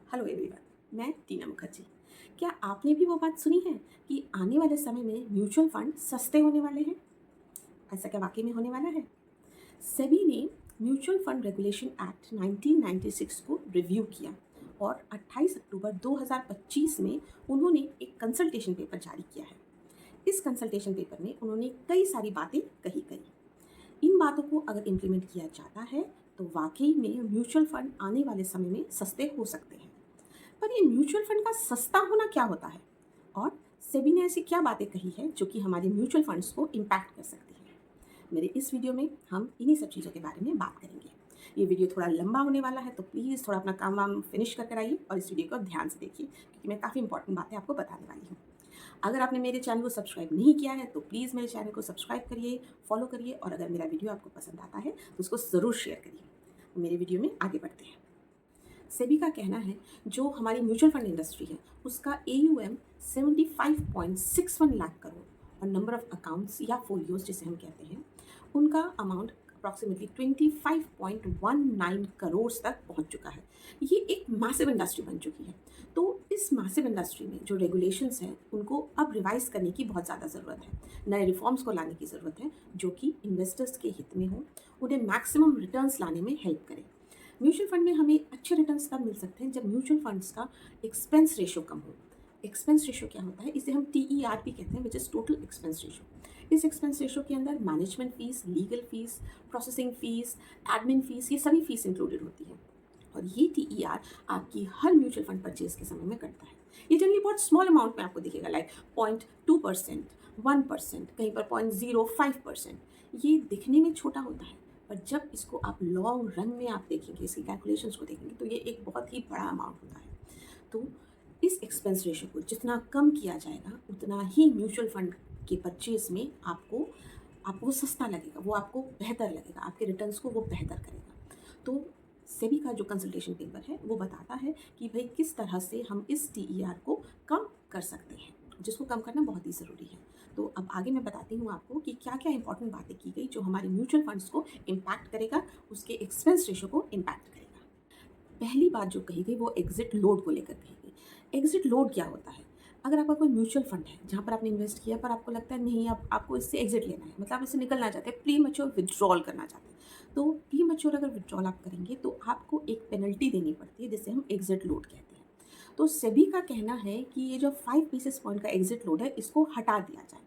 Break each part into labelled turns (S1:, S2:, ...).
S1: Hello everyone, मैं टीना मुखर्जी। क्या आपने भी वो बात सुनी है कि आने वाले समय में म्यूचुअल फंड सस्ते होने वाले हैं? ऐसा क्या वाकई में होने वाला है? सेबी ने म्यूचुअल फंड रेगुलेशन एक्ट 1996 को रिव्यू किया और 28 अक्टूबर 2025 में उन्होंने एक कंसल्टेशन पेपर जारी किया है। इस कंसल्टेशन पेपर में उन्होंने कई सारी बातें कही। इन बातों को अगर इम्प्लीमेंट किया जाता है तो वाकई में म्यूचुअल फंड आने वाले समय में सस्ते हो सकते हैं। पर ये म्यूचुअल फंड का सस्ता होना क्या होता है और सेबी ने ऐसी क्या बातें कही है जो कि हमारे म्यूचुअल फंड्स को इम्पैक्ट कर सकती है। मेरे इस वीडियो में हम इन्हीं सब चीज़ों के बारे में बात करेंगे। ये वीडियो थोड़ा लंबा होने वाला है तो प्लीज़ थोड़ा अपना काम वाम फिनिश कर आइए और इस वीडियो को ध्यान से देखिए क्योंकि मैं काफ़ी इंपॉर्टेंट बातें आपको बताने वाली हूँ। अगर आपने मेरे चैनल को सब्सक्राइब नहीं किया है तो प्लीज़ मेरे चैनल को सब्सक्राइब करिए, फॉलो करिए और अगर मेरा वीडियो आपको पसंद आता है तो उसको ज़रूर शेयर करिए। मेरे वीडियो में आगे बढ़ते हैं। सेबी का कहना है जो हमारी म्यूचुअल फंड इंडस्ट्री है उसका AUM 75.61 लाख करोड़ और नंबर ऑफ अकाउंट्स या फोलियोज जिसे हम कहते हैं उनका अमाउंट अप्रॉक्सीमेटली 25.19 करोड़ तक पहुंच चुका है। ये एक मैसिव इंडस्ट्री बन चुकी है। तो इस मैसिव इंडस्ट्री में जो रेगुलेशंस हैं उनको अब रिवाइज करने की बहुत ज़्यादा ज़रूरत है। नए रिफॉर्म्स को लाने की ज़रूरत है जो कि इन्वेस्टर्स के हित में हो, उन्हें मैक्सिमम रिटर्न्स लाने में हेल्प करें। म्यूचुअल फंड में हमें अच्छे रिटर्न्स तब मिल सकते हैं जब म्यूचुअल फंड्स का एक्सपेंस रेशो कम हो। एक्सपेंस रेशो क्या होता है? इसे हम TER भी कहते हैं, which is total expense ratio. इस एक्सपेंस रेशो के अंदर management fees, legal fees, processing fees, admin fees, ये सभी फीस इंक्लूडेड होती है और ये TER आपकी हर म्यूचुअल फंड परचेज के समय में कटता है। ये जनरली बहुत स्मॉल अमाउंट में आपको दिखेगा, लाइक 0.2%, 1%, कहीं पर 0.05%। ये दिखने में छोटा होता है पर जब इसको आप लॉन्ग रन में आप देखेंगे, इसकी कैलकुलेशंस को देखेंगे तो ये एक बहुत ही बड़ा अमाउंट होता है। तो इस एक्सपेंस रेशो को जितना कम किया जाएगा उतना ही म्यूचुअल फंड के परचेज में आपको आपको सस्ता लगेगा, वो आपको बेहतर लगेगा, आपके रिटर्न्स को वो बेहतर करेगा। तो सेबी का जो कंसल्टेशन पेपर है वो बताता है कि भाई किस तरह से हम इस TER को कम कर सकते हैं, जिसको कम करना बहुत ही ज़रूरी है। तो अब आगे मैं बताती हूँ आपको कि क्या क्या इंपॉर्टेंट बातें की गई जो हमारे म्यूचुअल फंड्स को इम्पैक्ट करेगा, उसके एक्सपेंस रेशो को इम्पैक्ट करेगा। पहली बात जो कही गई वो एग्जिट लोड को लेकर कही गई। एग्जिट लोड क्या होता है? अगर आपका कोई म्यूचुअल फंड है जहाँ पर आपने इन्वेस्ट किया पर आपको लगता है नहीं, अब आपको इससे एग्जिट लेना है, मतलब आप इससे निकलना चाहते हैं, प्री मैच्योर विड्रॉल करना चाहते हैं, तो प्री मैच्योर अगर विड्रॉल आप करेंगे तो आपको एक पेनल्टी देनी पड़ती है जिसे हम एग्जिट लोड कहते हैं। तो सेबी का कहना है कि ये जो 5 बेसिस पॉइंट का एग्जिट लोड है इसको हटा दिया जाए।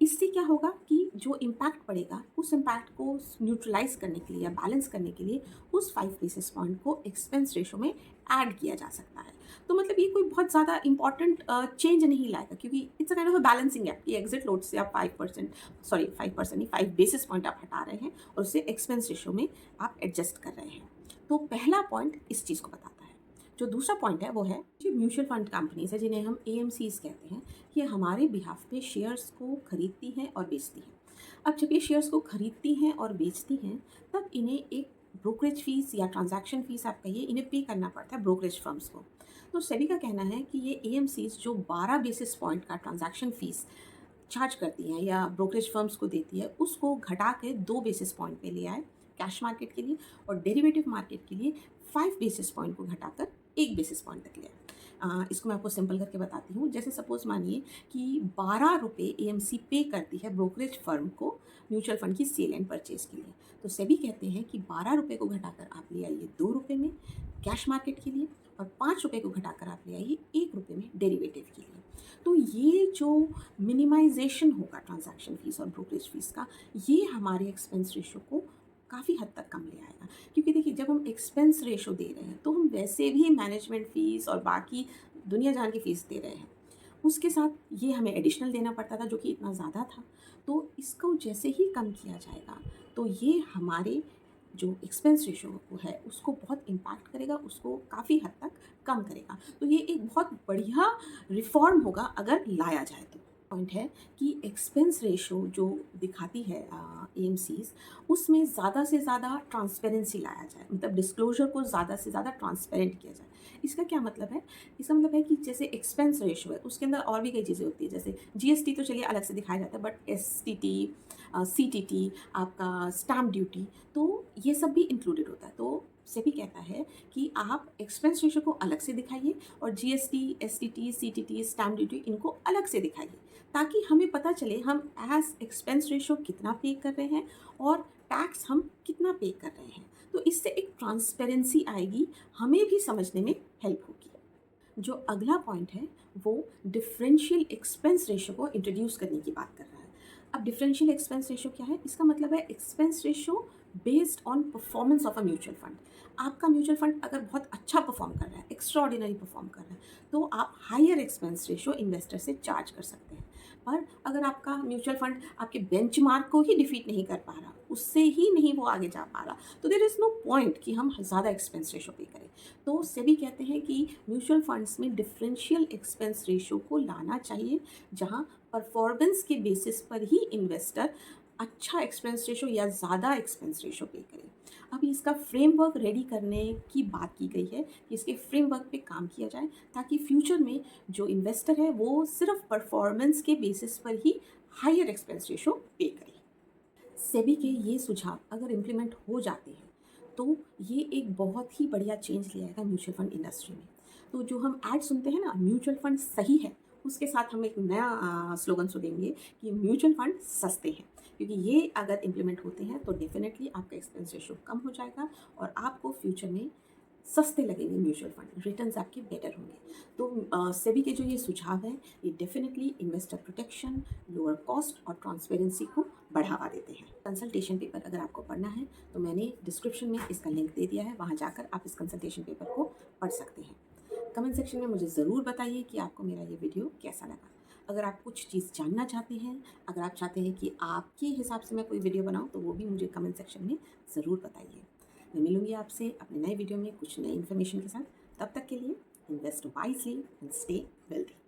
S1: इससे क्या होगा कि जो इम्पैक्ट पड़ेगा उस इम्पैक्ट को न्यूट्रलाइज करने के लिए या बैलेंस करने के लिए उस 5 बेसिस पॉइंट को एक्सपेंस रेशो में ऐड किया जा सकता है। तो मतलब ये कोई बहुत ज़्यादा इंपॉर्टेंट चेंज नहीं लाएगा क्योंकि it's a kind of a balancing act कि एग्जिट लोड से आप 5%, सॉरी 5% नहीं, 5 बेसिस पॉइंट आप हटा रहे हैं और उसे एक्सपेंस रेशो में आप एडजस्ट कर रहे हैं। तो पहला पॉइंट इस चीज़ को बताता है। जो दूसरा पॉइंट है वो है जो म्यूचुअल फंड कंपनीज है जिन्हें हम AMCs कहते हैं, ये हमारे बिहाफ पे शेयर्स को खरीदती हैं और बेचती हैं। अब जब ये शेयर्स को खरीदती हैं और बेचती हैं तब इन्हें एक ब्रोकरेज फीस या ट्रांजैक्शन फीस आप कहिए, इन्हें पे करना पड़ता है ब्रोकरेज फर्म्स को। तो सेबी का कहना है कि ये AMCs जो 12 बेसिस पॉइंट का ट्रांजैक्शन फीस चार्ज करती हैं या ब्रोकरेज फर्म्स को देती है उसको घटा के 2 बेसिस पॉइंट पे ले आए कैश मार्केट के लिए और डेरिवेटिव मार्केट के लिए 5 बेसिस पॉइंट को घटाकर 1 बेसिस पॉइंट तक ले आए। इसको मैं आपको सिंपल करके बताती हूँ। जैसे सपोज मानिए कि 12 रुपये AMC पे करती है ब्रोकरेज फर्म को म्यूचुअल फंड की सेल एंड परचेज के लिए, तो सेबी कहते हैं कि 12 रुपये को घटाकर आप ले आइए 2 रुपये में कैश मार्केट के लिए और 5 रुपये को घटाकर आप ले आइए 1 रुपये में डेरिवेटिव के लिए। तो ये जो मिनिमाइजेशन होगा ट्रांजैक्शन फीस और ब्रोकरेज फीस का, ये हमारे एक्सपेंस रेशो को काफ़ी हद तक कम ले आएगा। क्योंकि देखिए जब हम एक्सपेंस रेशो दे रहे हैं तो हम वैसे भी मैनेजमेंट फ़ीस और बाकी दुनिया जहान की फ़ीस दे रहे हैं, उसके साथ ये हमें एडिशनल देना पड़ता था जो कि इतना ज़्यादा था। तो इसको जैसे ही कम किया जाएगा तो ये हमारे जो एक्सपेंस रेशो को है उसको बहुत इम्पैक्ट करेगा, उसको काफ़ी हद तक कम करेगा। तो ये एक बहुत बढ़िया रिफॉर्म होगा अगर लाया जाए तो। पॉइंट है कि एक्सपेंस रेशो जो दिखाती है AMCs, उसमें ज़्यादा से ज़्यादा ट्रांसपेरेंसी लाया जाए, मतलब डिस्क्लोजर को ज़्यादा से ज़्यादा ट्रांसपेरेंट किया जाए। इसका क्या मतलब है? इसका मतलब है कि जैसे एक्सपेंस रेशो है उसके अंदर और भी कई चीज़ें होती है, जैसे GST तो चलिए अलग से दिखाया जाता है बट STT, CTT, आपका स्टैम्प ड्यूटी, तो ये सब भी इंक्लूडेड होता है। तो सेबी कहता है कि आप एक्सपेंस रेशो को अलग से दिखाइए और GST, STT, CTT, stamp duty इनको अलग से दिखाइए, ताकि हमें पता चले हम एज एक्सपेंस रेशो कितना पे कर रहे हैं और टैक्स हम कितना पे कर रहे हैं। तो इससे एक ट्रांसपेरेंसी आएगी, हमें भी समझने में हेल्प होगी। जो अगला पॉइंट है वो डिफरेंशियल एक्सपेंस रेशो को इंट्रोड्यूस करने की बात कर रहा है। अब डिफरेंशियल एक्सपेंस रेशो क्या है? इसका मतलब है expense ratio based on performance of a mutual fund. आपका म्यूचुअल फंड अगर बहुत अच्छा परफॉर्म कर रहा है, एक्स्ट्रॉर्डिनरी परफॉर्म कर रहा है, तो आप हायर एक्सपेंस रेशो इन्वेस्टर से चार्ज कर सकते हैं। पर अगर आपका म्यूचुअल फंड आपके बेंचमार्क को ही डिफीट नहीं कर पा रहा, उससे ही नहीं वो आगे जा पा रहा, तो देयर इज़ नो पॉइंट कि हम ज़्यादा एक्सपेंस रेशो पे करें। तो सेबी कहते हैं कि म्यूचुअल फंड्स में डिफरेंशियल एक्सपेंस रेशो को लाना चाहिए, जहां परफॉर्मेंस के बेसिस पर ही इन्वेस्टर अच्छा एक्सपेंस रेशो या ज़्यादा एक्सपेंस रेशो पे करे। अब इसका फ्रेमवर्क रेडी करने की बात की गई है कि इसके फ्रेमवर्क पे काम किया जाए, ताकि फ्यूचर में जो इन्वेस्टर है वो सिर्फ परफॉर्मेंस के बेसिस पर ही हायर एक्सपेंस रेशो पे करे। सेबी के ये सुझाव अगर इम्प्लीमेंट हो जाते हैं तो ये एक बहुत ही बढ़िया चेंज ले आएगा म्यूचुअल फंड इंडस्ट्री में। तो जो हम ऐड सुनते हैं ना, म्यूचुअल फंड सही है, उसके साथ हम एक नया स्लोगन सुनेंगे कि म्यूचुअल फंड सस्ते हैं, क्योंकि ये अगर इम्प्लीमेंट होते हैं तो डेफिनेटली आपका एक्सपेंस रेशो कम हो जाएगा और आपको फ्यूचर में सस्ते लगेंगे म्यूचुअल फंड, रिटर्न्स आपके बेटर होंगे। तो सेबी के जो ये सुझाव हैं ये definitely investor protection, lower cost और ट्रांसपेरेंसी को बढ़ावा देते हैं। कंसल्टेशन पेपर अगर आपको पढ़ना है तो मैंने डिस्क्रिप्शन में इसका लिंक दे दिया है, वहाँ जाकर आप इस कंसल्टेशन पेपर को पढ़ सकते हैं। कमेंट सेक्शन में मुझे ज़रूर बताइए कि आपको मेरा ये वीडियो कैसा लगा। अगर आप कुछ चीज़ जानना चाहते हैं, अगर आप चाहते हैं कि आपके हिसाब से मैं कोई वीडियो बनाऊँ, तो वो भी मुझे कमेंट सेक्शन में ज़रूर बताइए। मैं मिलूँगी आपसे अपने नए वीडियो में कुछ नई इन्फॉर्मेशन के साथ। तब तक के लिए invest wisely and stay wealthy.